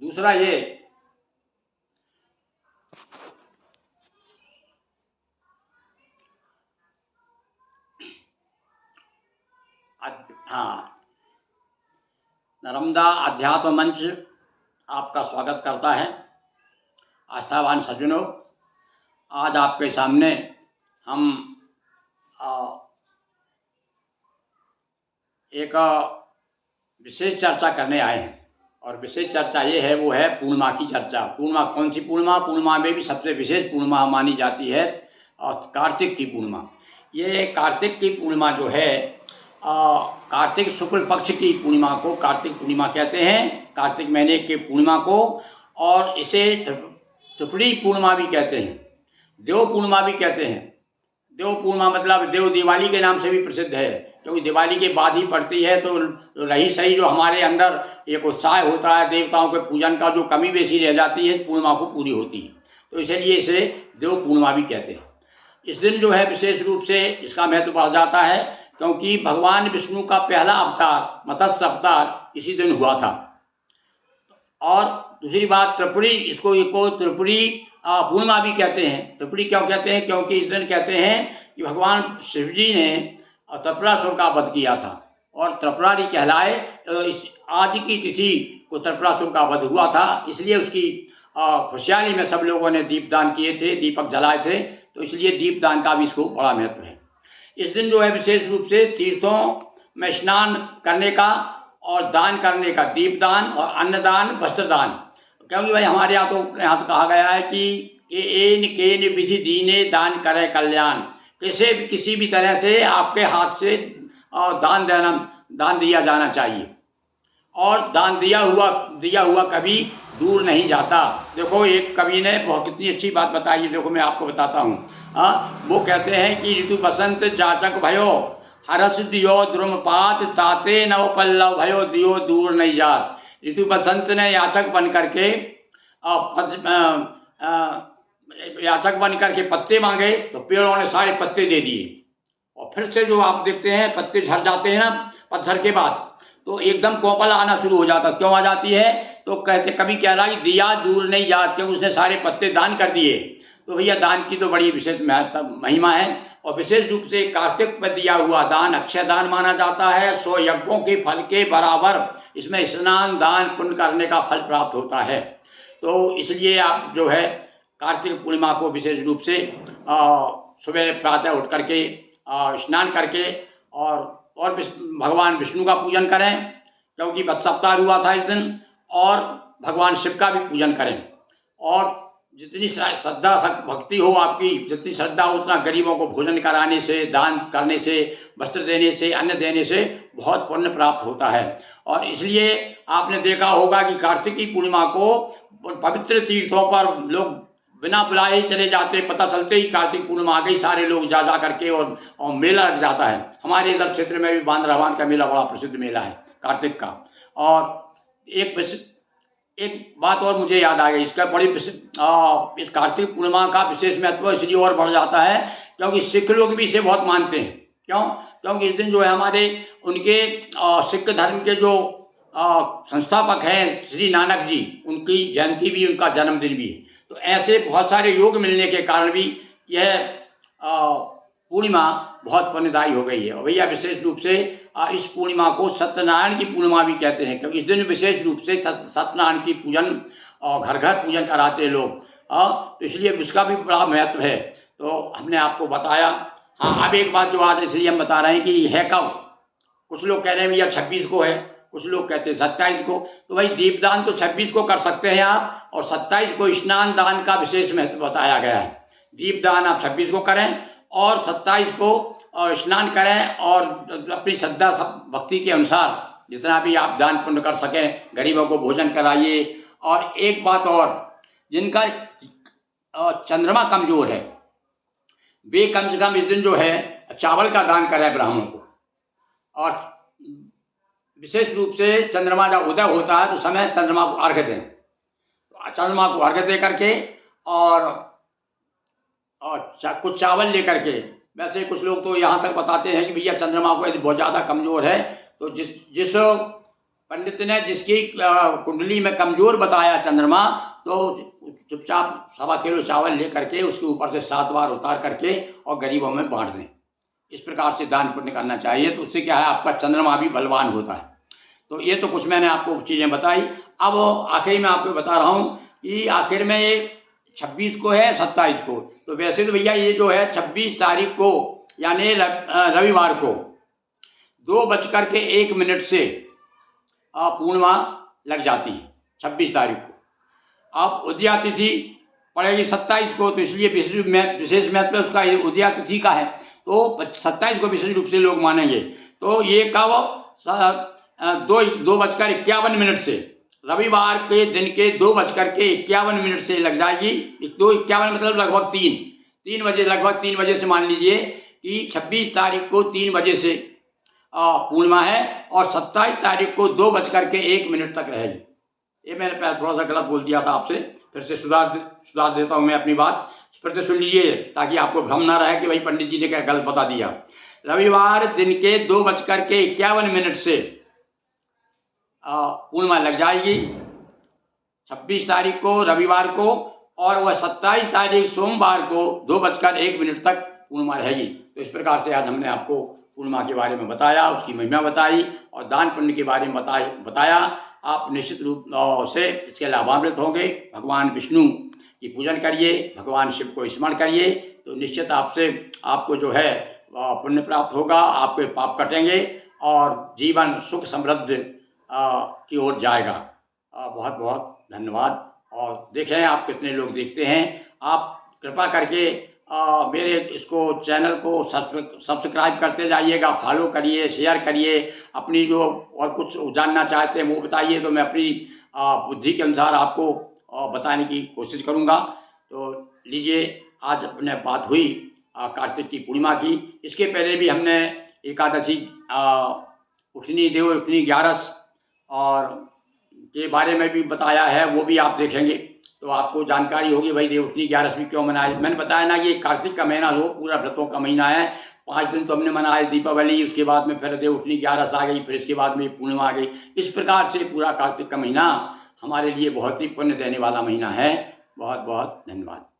दूसरा ये हाँ, नर्मदा अध्यात्म मंच आपका स्वागत करता है। आस्थावान सज्जनों, आज आपके सामने हम एक विशेष चर्चा करने आए हैं और विशेष चर्चा ये है, वो है पूर्णिमा की चर्चा। पूर्णिमा कौन सी पूर्णिमा? पूर्णिमा में भी सबसे विशेष पूर्णिमा मानी जाती है और कार्तिक की पूर्णिमा। ये कार्तिक की पूर्णिमा जो है, कार्तिक शुक्ल पक्ष की पूर्णिमा को कार्तिक पूर्णिमा कहते हैं, कार्तिक महीने के पूर्णिमा को। और इसे त्रिपुरी पूर्णिमा भी कहते हैं, देव पूर्णिमा भी कहते हैं। देव पूर्णिमा मतलब देव दिवाली के नाम से भी प्रसिद्ध है, क्योंकि दिवाली के बाद ही पड़ती है। तो रही सही जो हमारे अंदर एक उत्साह होता है देवताओं के पूजन का, जो कमी बेसी रह जाती है पूर्णिमा को पूरी होती है, तो इसलिए इसे देव पूर्णिमा भी कहते हैं। इस दिन जो है विशेष रूप से इसका महत्व बढ़ जाता है, क्योंकि भगवान विष्णु का पहला अवतार मत्स्य अवतार इसी दिन हुआ था। और दूसरी बात, त्रिपुरी, इसको त्रिपुरी पूर्णिमा भी कहते हैं। त्रिपुरी क्यों कहते हैं? क्योंकि इस दिन कहते हैं कि भगवान शिव जी ने त्रिपुरासुर का वध किया था और त्रिपुरारी कहलाए। इस आज की तिथि को त्रिपुरासुर का वध हुआ था, इसलिए उसकी खुशहाली में सब लोगों ने दीपदान किए थे, दीपक जलाए थे। तो इसलिए दीपदान का भी इसको बड़ा महत्व है। इस दिन जो है विशेष रूप से तीर्थों में स्नान करने का और दान करने का, दीपदान और अन्नदान, वस्त्रदान। क्योंकि भाई हमारे यहाँ तो कहा गया है कि एन केन विधि दीने दान करे कल्याण। किसी भी तरह से आपके हाथ से दान दिया जाना चाहिए, और दान दिया हुआ कभी दूर नहीं जाता। देखो, एक कवि ने बहुत कितनी अच्छी बात बताई है, देखो मैं आपको बताता हूँ। वो कहते हैं कि ऋतु बसंत जाचक भयो, हरस दियो द्रुमपात, ताते नव पल्लव भयो, दियो दूर नहीं जात। ऋतु बसंत ने याचक बन करके पत्ते मांगे, तो पेड़ों ने सारे पत्ते दे दिए। और फिर से जो आप देखते हैं पत्ते झड़ जाते हैं ना पतझड़ के बाद, तो एकदम कोपल आना शुरू हो जाता। क्यों आ जाती है? तो कहते, कभी कह रहा है दिया दूर नहीं जात, क्योंकि उसने सारे पत्ते दान कर दिए। तो भैया दान की तो बड़ी विशेष महिमा है। और विशेष रूप से कार्तिक में दिया हुआ दान अक्षय दान माना जाता है। 100 यज्ञों के फल के बराबर इसमें स्नान दान पुण्य करने का फल प्राप्त होता है। तो इसलिए आप जो है कार्तिक पूर्णिमा को विशेष रूप से सुबह प्रातः उठ करके स्नान करके और भगवान विष्णु का पूजन करें, क्योंकि वत्स अवतार हुआ था इस दिन। और भगवान शिव का भी पूजन करें। और जितनी श्रद्धा भक्ति हो आपकी, जितनी श्रद्धा हो, उतना गरीबों को भोजन कराने से, दान करने से, वस्त्र देने से, अन्न देने से बहुत पुण्य प्राप्त होता है। और इसलिए आपने देखा होगा कि कार्तिकी पूर्णिमा को पवित्र तीर्थों पर लोग बिना बुलाए ही चले जाते। पता चलते ही कार्तिक पूर्णिमा आ गई, सारे लोग जा करके और मेला लग जाता है। हमारे इधर क्षेत्र में भी बांद्रावान का मेला बड़ा प्रसिद्ध मेला है कार्तिक का। और एक बात और मुझे याद आ गई, इसका बड़ी इस कार्तिक पूर्णिमा का विशेष महत्व इसलिए और बढ़ जाता है, क्योंकि सिख लोग भी इसे बहुत मानते हैं। क्यों? क्योंकि इस दिन जो है हमारे उनके सिख धर्म के जो संस्थापक हैं श्री नानक जी, उनकी जयंती भी, उनका जन्मदिन भी है। तो ऐसे बहुत सारे योग मिलने के कारण भी यह पूर्णिमा बहुत पुण्यदायी हो गई है। और भैया विशेष रूप से इस पूर्णिमा को सत्यनारायण की पूर्णिमा भी कहते हैं, क्योंकि इस दिन विशेष रूप से सत्यनारायण की पूजन और घर घर पूजन कराते हैं लोग। तो इसलिए उसका भी बड़ा महत्व है। तो हमने आपको बताया। हाँ, अब एक बात जो आज इसलिए हम बता रहे हैं कि है कब। कुछ लोग कह रहे हैं भैया 26 को है, कुछ लोग कहते हैं 27 को। तो भाई दीपदान तो 26 को कर सकते हैं आप, और 27 को स्नान दान का विशेष महत्व बताया गया है। दीपदान आप 26 को करें और 27 को स्नान करें, और अपनी श्रद्धा भक्ति के अनुसार जितना भी आप दान पुण्य कर सकें, गरीबों को भोजन कराइए। और एक बात और, जिनका चंद्रमा कमजोर है वे कम से कम इस दिन जो है चावल का दान करें ब्राह्मणों को। और विशेष रूप से चंद्रमा जब उदय होता है तो समय चंद्रमा को अर्घ्य दें। चंद्रमा को अर्घ्य दे करके और कुछ चावल लेकर के, वैसे कुछ लोग तो यहाँ तक बताते हैं कि भैया चंद्रमा को यदि बहुत ज़्यादा कमज़ोर है तो जिस पंडित ने जिसकी कुंडली में कमजोर बताया चंद्रमा, तो चुपचाप सवा किलो चावल ले करके उसके ऊपर से 7 बार उतार करके और गरीबों में बांट दें। इस प्रकार से दान पुण्य करना चाहिए, तो उससे क्या है, आपका चंद्रमा भी बलवान होता है। तो ये तो कुछ मैंने आपको चीज़ें बताई। अब आखिरी में आपको बता रहा हूँ कि आखिर में ये 26 को है 27 को, तो वैसे तो भैया ये जो है 26 तारीख को यानी रविवार को 2:01 से पूर्णिमा लग जाती है 26 तारीख को। अब उदया तिथि पड़ेगी 27 को, तो इसलिए विशेष महत्व उसका उदया तिथि का है, तो 27 को विशेष रूप से लोग मानेंगे। तो ये कब 2:51 से रविवार के दिन के 2:51 से लग जाएगी। 2:51 मतलब लगभग 3 बजे से मान लीजिए कि 26 तारीख को 3 बजे से पूर्णिमा है और 27 तारीख को 2:01 तक रहेगी। ये मैंने पहले थोड़ा सा गलत बोल दिया था आपसे, फिर से सुधार देता हूँ मैं अपनी बात, फिर से सुन लीजिए ताकि आपको भ्रम ना रहे कि भाई पंडित जी ने क्या गलत बता दिया। रविवार दिन के 2:51 से पूर्णिमा लग जाएगी 26 तारीख को रविवार को, और वह 27 तारीख सोमवार को 2:01 तक पूर्णिमा रहेगी। तो इस प्रकार से आज हमने आपको पूर्णिमा के बारे में बताया, उसकी महिमा बताई और दान पुण्य के बारे में बताया। आप निश्चित रूप से इसके लाभान्वित होंगे। भगवान विष्णु की पूजन करिए, भगवान शिव को स्मरण करिए, तो निश्चित आपको जो है पुण्य प्राप्त होगा, आपके पाप कटेंगे और जीवन सुख समृद्ध की ओर जाएगा। बहुत बहुत धन्यवाद। और देखें आप कितने लोग देखते हैं। आप कृपा करके मेरे इसको चैनल को सब्सक्राइब करते जाइएगा, फॉलो करिए, शेयर करिए, अपनी जो और कुछ जानना चाहते हैं वो बताइए, तो मैं अपनी बुद्धि के अनुसार आपको बताने की कोशिश करूँगा। तो लीजिए, आज अपने बात हुई कार्तिक की पूर्णिमा की। इसके पहले भी हमने एकादशी उठनी देव उठनी 11 और के बारे में भी बताया है, वो भी आप देखेंगे तो आपको जानकारी होगी भाई देवउठनी 11वीं क्यों मनाए। मैंने बताया ना, ये कार्तिक का महीना जो पूरा व्रतों का महीना है। 5 दिन तो हमने मनाए दीपावली, उसके बाद में फिर देवउठनी 11 आ गई, फिर इसके बाद में पूर्णिमा आ गई। इस प्रकार से पूरा कार्तिक का महीना हमारे लिए बहुत ही पुण्य देने वाला महीना है। बहुत बहुत धन्यवाद।